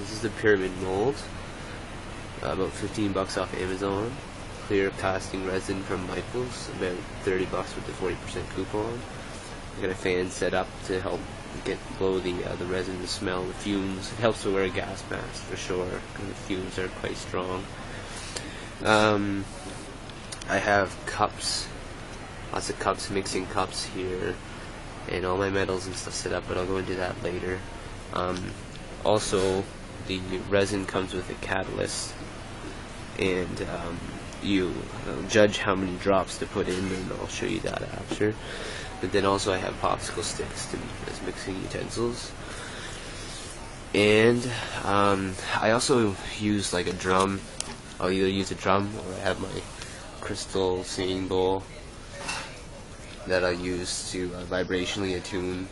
This is the pyramid mold, about 15 bucks off Amazon. Clear casting resin from Michaels, about 30 bucks with the 40% coupon. I got a fan set up to help blow the resin to smell the fumes. It helps to wear a gas mask for sure, because the fumes are quite strong. I have cups, lots of cups, mixing cups here, and all my metals and stuff set up, but I'll go into that later. Also, the resin comes with a catalyst, and you judge how many drops to put in, and I'll show you that after. But then also I have popsicle sticks as mixing utensils, and I also use like a drum. I'll either use a drum or I have my crystal singing bowl that I use to vibrationally attune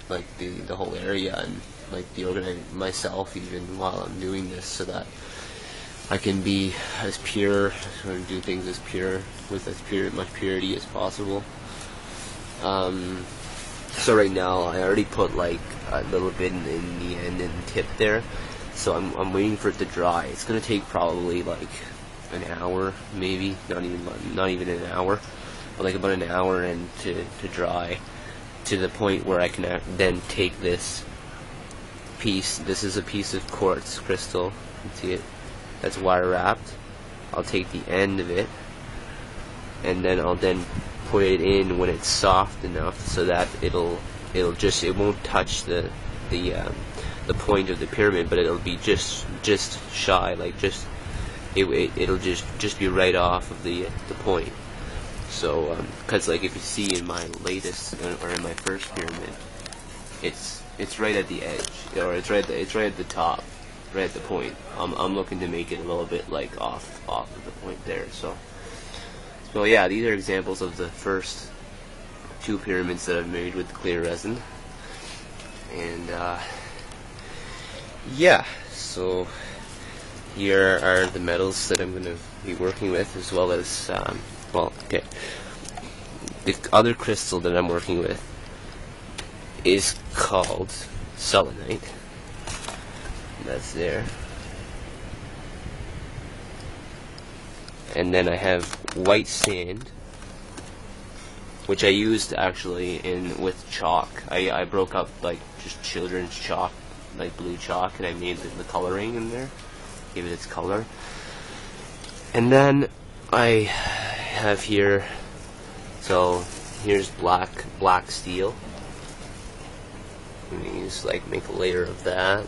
like the whole area and like the Orgoniye myself even while I'm doing this, so that I can be as pure, or do things as pure, with as much purity as possible. So right now I already put like a little bit in the end and the tip there, so I'm waiting for it to dry. It's gonna take probably like an hour, maybe not even an hour, but like about an hour and to dry to the point where I can then take this piece. This is a piece of quartz crystal. You can see it. That's wire wrapped. I'll take the end of it, and then I'll put it in when it's soft enough so that it won't touch the point of the pyramid, but it'll be just shy, like it'll just be right off of the point. So because like if you see in my latest or in my first pyramid, it's right at the edge, or it's right at the top, right at the point. I'm looking to make it a little bit like off of the point there. So yeah, these are examples of the first two pyramids that I've made with clear resin, and yeah. So here are the metals that I'm going to be working with, as well as the other crystal that I'm working with is called selenite. That's there. And then I have white sand, which I used actually with chalk. I broke up like just children's chalk, like blue chalk, and I made the coloring in there, gave it its color. And then I have here, so here's black steel. I'm gonna use make a layer of that.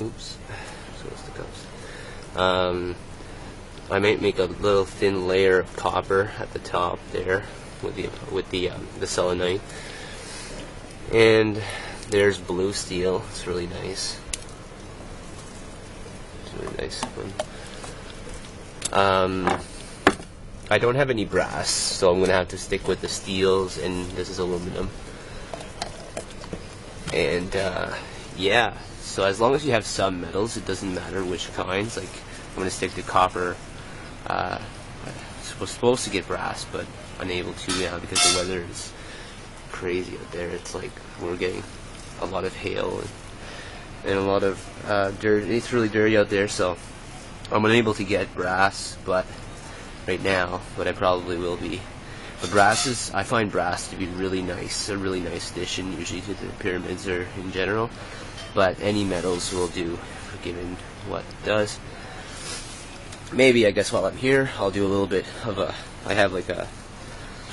Oops, so what's the cups? I might make a little thin layer of copper at the top there with the selenite. And there's blue steel. It's really nice. It's a really nice one. I don't have any brass, so I'm gonna have to stick with the steels, and this is aluminum. And yeah, so as long as you have some metals, it doesn't matter which kinds. Like I'm gonna stick to copper. I was supposed to get brass, but unable to now because the weather is crazy out there. It's like we're getting a lot of hail and a lot of dirt. It's really dirty out there, so I'm unable to get brass, but right now, but I probably will be. But I find brass to be really nice, a really nice addition usually to the pyramids or in general. But any metals will do, given what it does. Maybe, I guess while I'm here, I'll do a little bit of I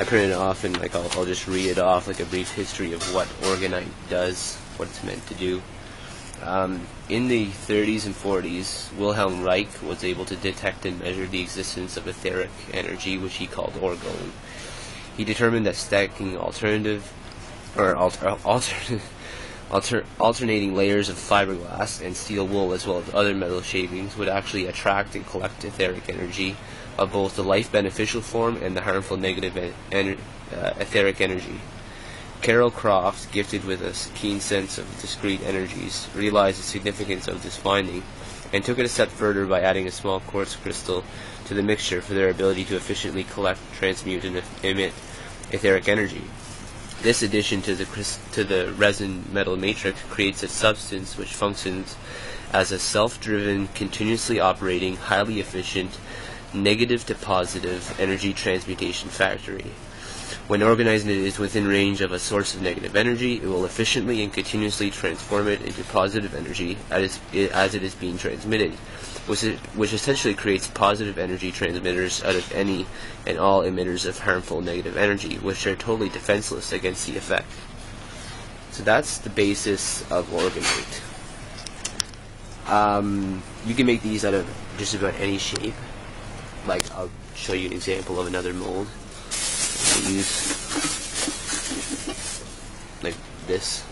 printed it off, and I'll just read it off, like a brief history of what Orgonite does, what it's meant to do. In the 30s and 40s, Wilhelm Reich was able to detect and measure the existence of etheric energy, which he called orgone. He determined that stacking alternating layers of fiberglass and steel wool, as well as other metal shavings, would actually attract and collect etheric energy of both the life beneficial form and the harmful negative etheric energy. Carol Croft, gifted with a keen sense of discrete energies, realized the significance of this finding and took it a step further by adding a small quartz crystal to the mixture for their ability to efficiently collect, transmute, and emit etheric energy. This addition to the resin metal matrix creates a substance which functions as a self-driven, continuously operating, highly efficient, negative to positive energy transmutation factory. When organized is within range of a source of negative energy, it will efficiently and continuously transform it into positive energy as it is being transmitted, which essentially creates positive energy transmitters out of any and all emitters of harmful negative energy, which are totally defenseless against the effect. So that's the basis of Orgonite. You can make these out of just about any shape. Like, I'll show you an example of another mold. I use like this,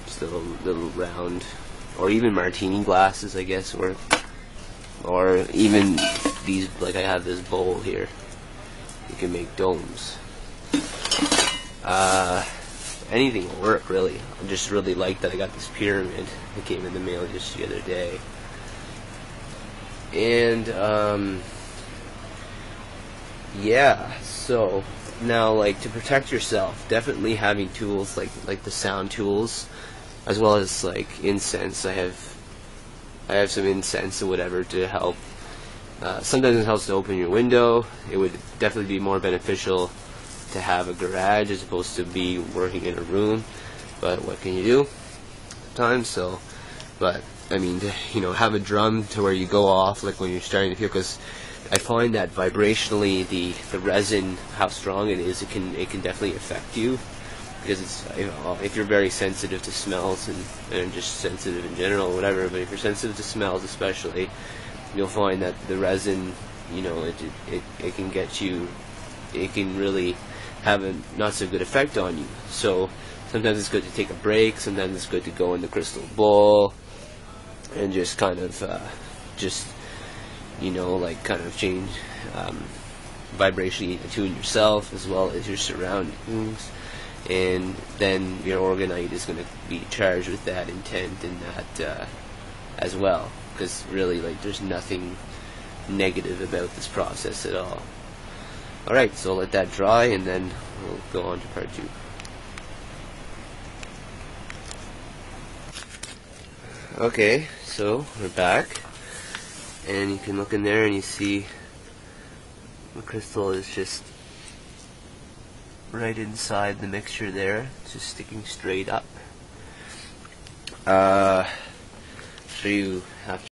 just a little round, or even martini glasses, I guess, or even these, like I have this bowl here. You can make domes. Anything will work, really. I just really like that I got this pyramid. It came in the mail just the other day. And yeah, so now, like, to protect yourself, definitely having tools like the sound tools, as well as like incense. I have some incense or whatever to help. Sometimes it helps to open your window. It would definitely be more beneficial to have a garage as opposed to be working in a room. But what can you do sometimes? So, but I mean, have a drum to where you go off, like when you're starting to feel, because I find that vibrationally the resin, how strong it is, it can definitely affect you, because it's, if you're very sensitive to smells and just sensitive in general or whatever, but if you're sensitive to smells especially, you'll find that the resin, it can get you, it can really have a not so good effect on you. So sometimes it's good to take a break, sometimes it's good to go in the crystal bowl and just kind of kind of change vibration, tune yourself as well as your surroundings, and then your Orgonite is going to be charged with that intent and that as well, because really, like, there's nothing negative about this process at all. Alright, so I'll let that dry and then we'll go on to part 2. Okay, so we're back, and you can look in there and you see the crystal is just right inside the mixture there, just sticking straight up. So you have to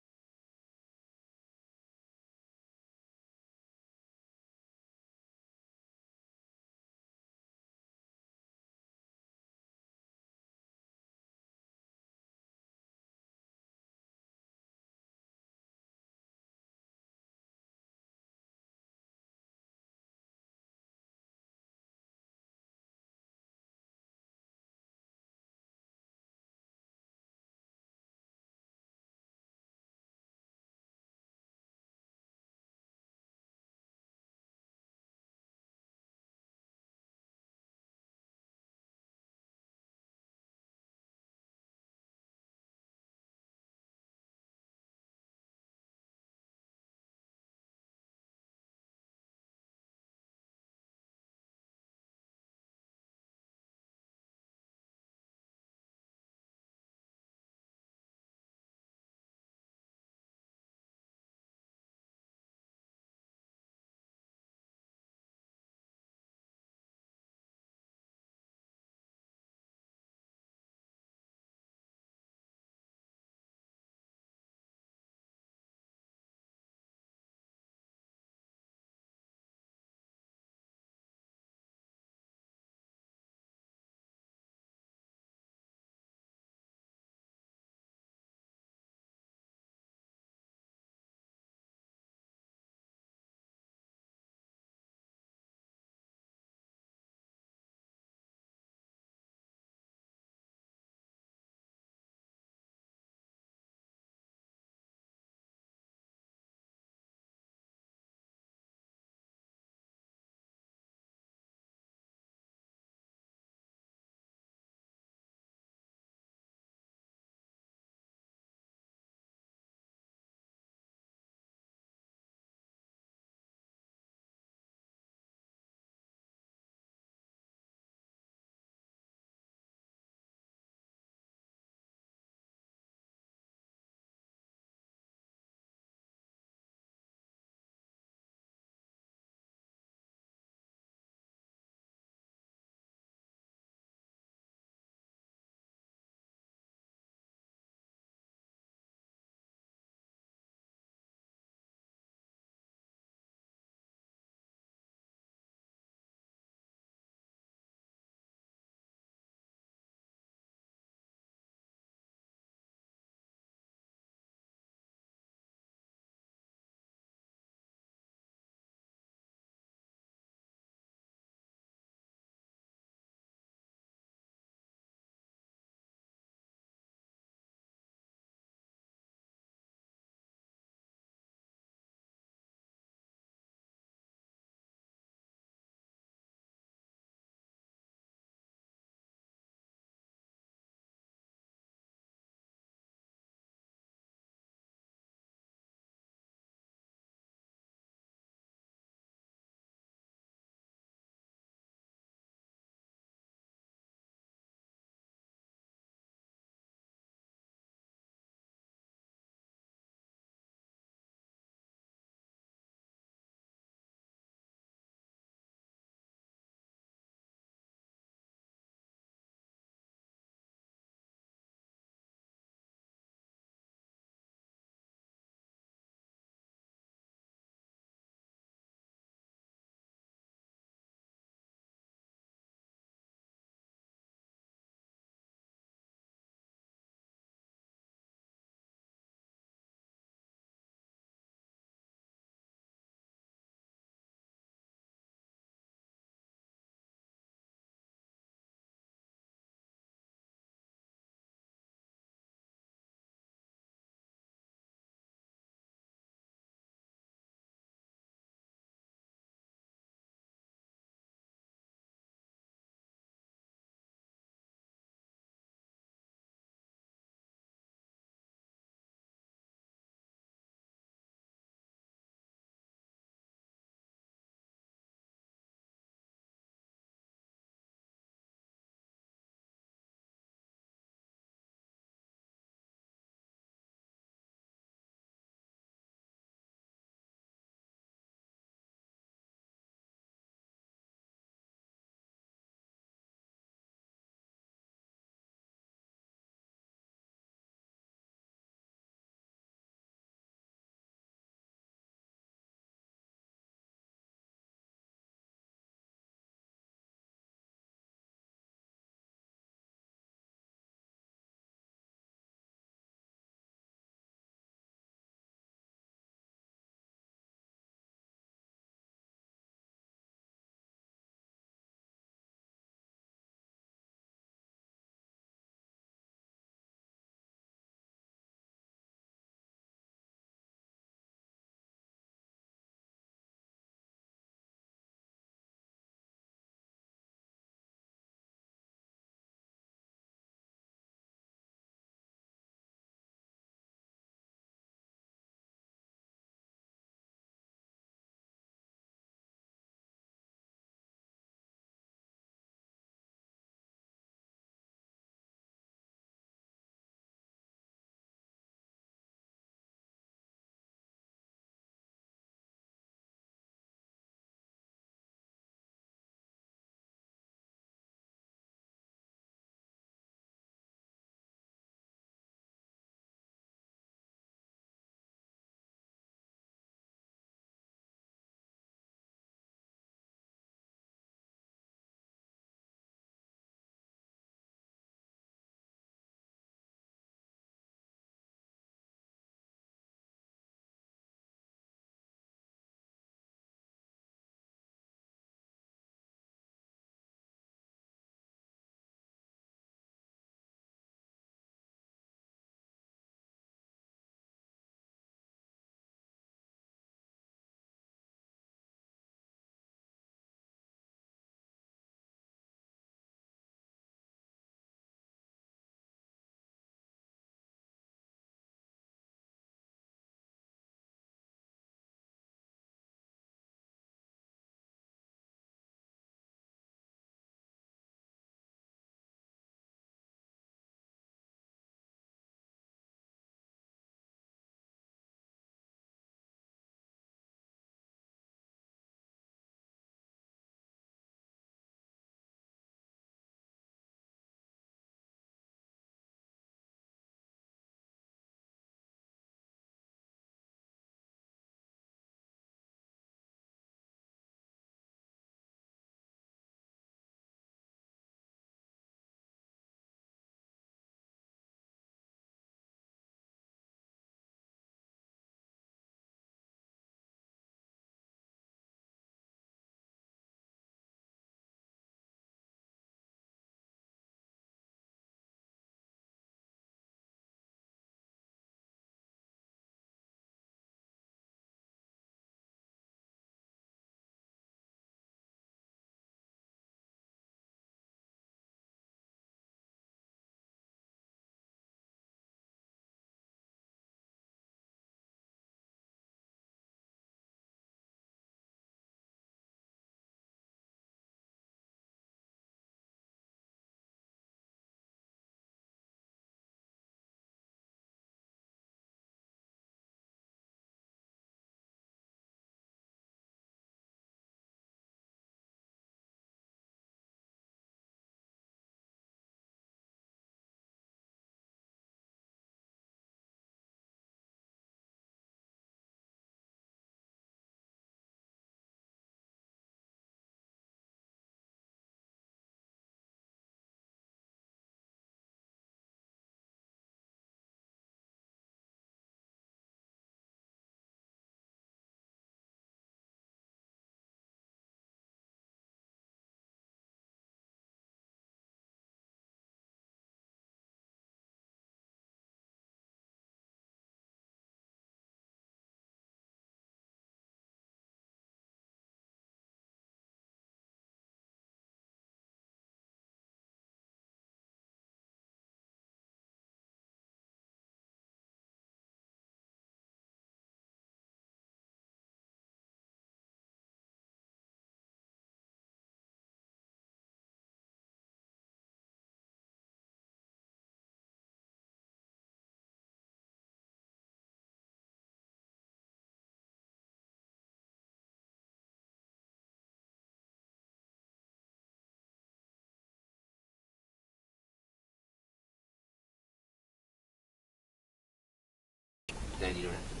then you don't have to do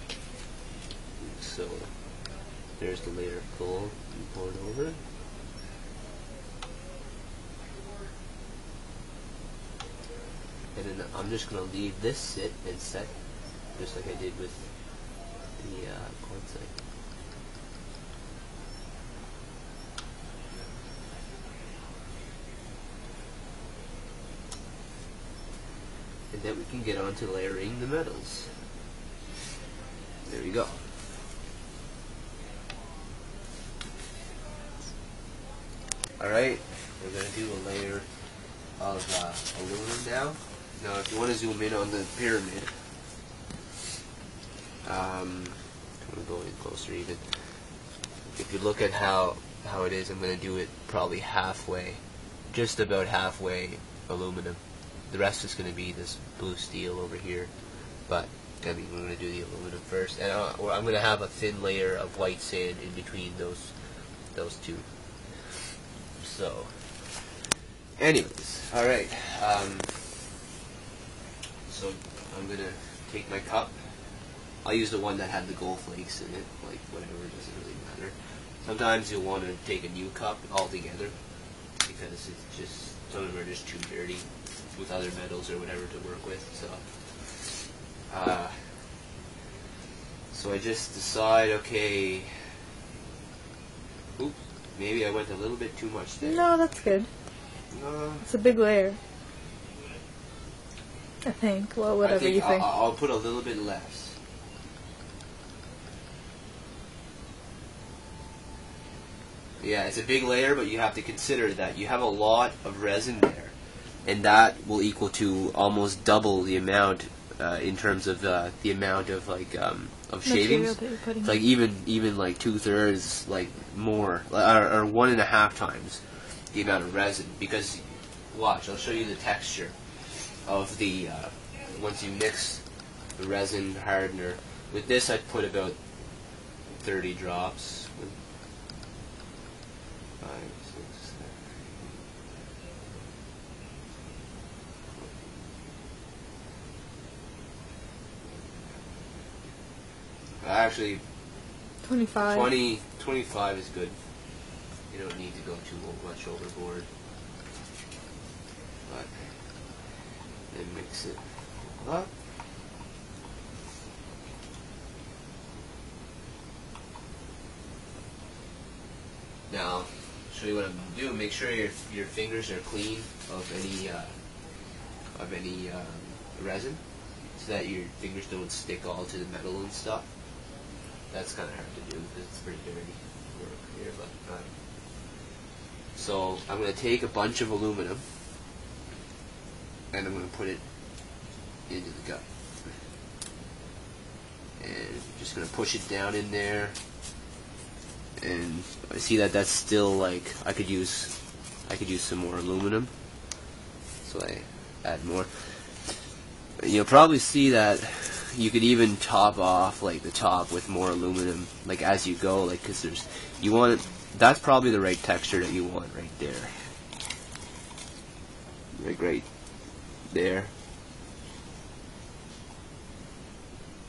that. So there's the layer of coal. You pour it over. And then I'm just going to leave this sit and set, just like I did with the quartzite. And then we can get on to layering the metals. There we go. Alright, we're going to do a layer of aluminum now. Now if you want to zoom in on the pyramid, I'm going to go in closer even. If you look at how it is, I'm going to do it probably halfway, just about halfway aluminum. The rest is going to be this blue steel over here, but I mean we're going to do the aluminum first, and I'm going to have a thin layer of white sand in between those two. So, anyways, all right. So I'm going to take my cup. I'll use the one that had the gold flakes in it, like whatever, it doesn't really matter. Sometimes you'll want to take a new cup altogether because it's just, some of them are just too dirty with other metals or whatever to work with. So I just decide, okay, oops, maybe I went a little bit too much there. No, that's good. It's a big layer, I think. Well, whatever you think. I'll put a little bit less. Yeah, it's a big layer, but you have to consider that you have a lot of resin there, and that will equal to almost double the amount in terms of the amount of of shavings. It's like even like 2/3, like more, or 1.5 times the amount of resin. Because watch, I'll show you the texture of the once you mix the resin hardener with this. I'd put about 30 drops. 5, 6, 7. Actually, 25. 25 is good. You don't need to go too much overboard. But then mix it up. Now, show you what I'm doing. Make sure your fingers are clean of any resin, so that your fingers don't stick all to the metal and stuff. That's kind of hard to do because it's pretty dirty work here. But so I'm going to take a bunch of aluminum and I'm going to put it into the cup, and just going to push it down in there. And I see that that's still like I could use some more aluminum, so I add more. You'll probably see that you could even top off like the top with more aluminum, like as you go, like because that's probably the right texture that you want right there, like right there.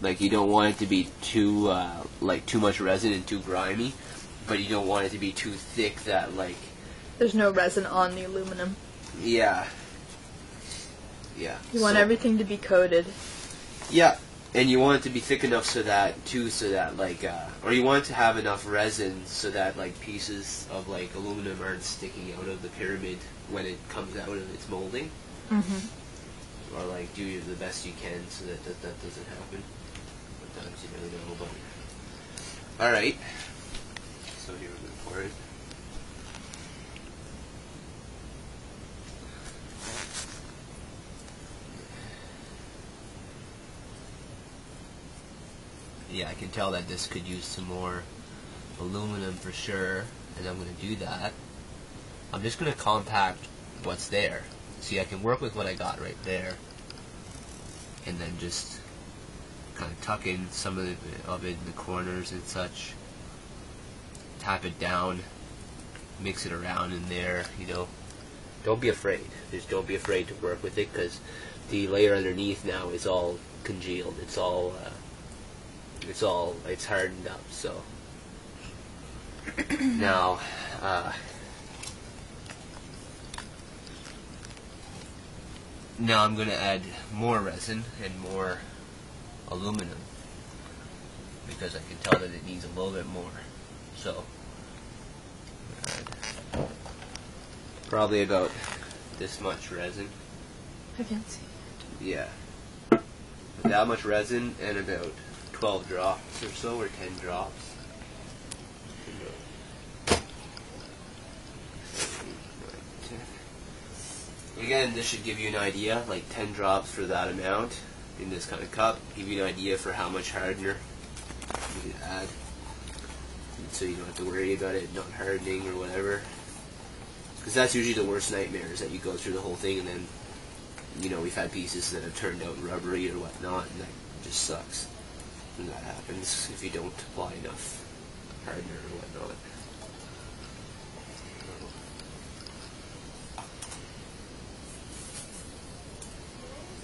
Like you don't want it to be too like too much resin and too grimy, but you don't want it to be too thick that like there's no resin on the aluminum. Yeah. Yeah. You want everything to be coated. Yeah, and you want it to be thick enough so that like or you want it to have enough resin so that like pieces of like aluminum aren't sticking out of the pyramid when it comes out of its molding. Mm-hmm. Or like do the best you can so that doesn't happen. Sometimes you really know, but alright. So here we're going to pour it. Yeah, I can tell that this could use some more aluminum for sure, and I'm going to do that. I'm just going to compact what's there. See, I can work with what I got right there, and then just kind of tuck in some of it in the corners and such. Tap it down, mix it around in there, you know. Don't be afraid. Just don't be afraid to work with it, because the layer underneath now is all congealed. It's hardened up. So now, now I'm going to add more resin and more aluminum because I can tell that it needs a little bit more. So probably about this much resin. I can't see. Yeah. That much resin and about 12 drops or so, or 10 drops. Again, this should give you an idea, like 10 drops for that amount in this kind of cup. Give you an idea for how much hardener you can add. So you don't have to worry about it not hardening or whatever. Because that's usually the worst nightmare, is that you go through the whole thing and then, you know, we've had pieces that have turned out rubbery or whatnot, and that just sucks when that happens if you don't apply enough hardener or whatnot.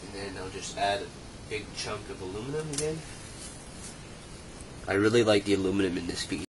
And then I'll just add a big chunk of aluminum again. I really like the aluminum in this piece.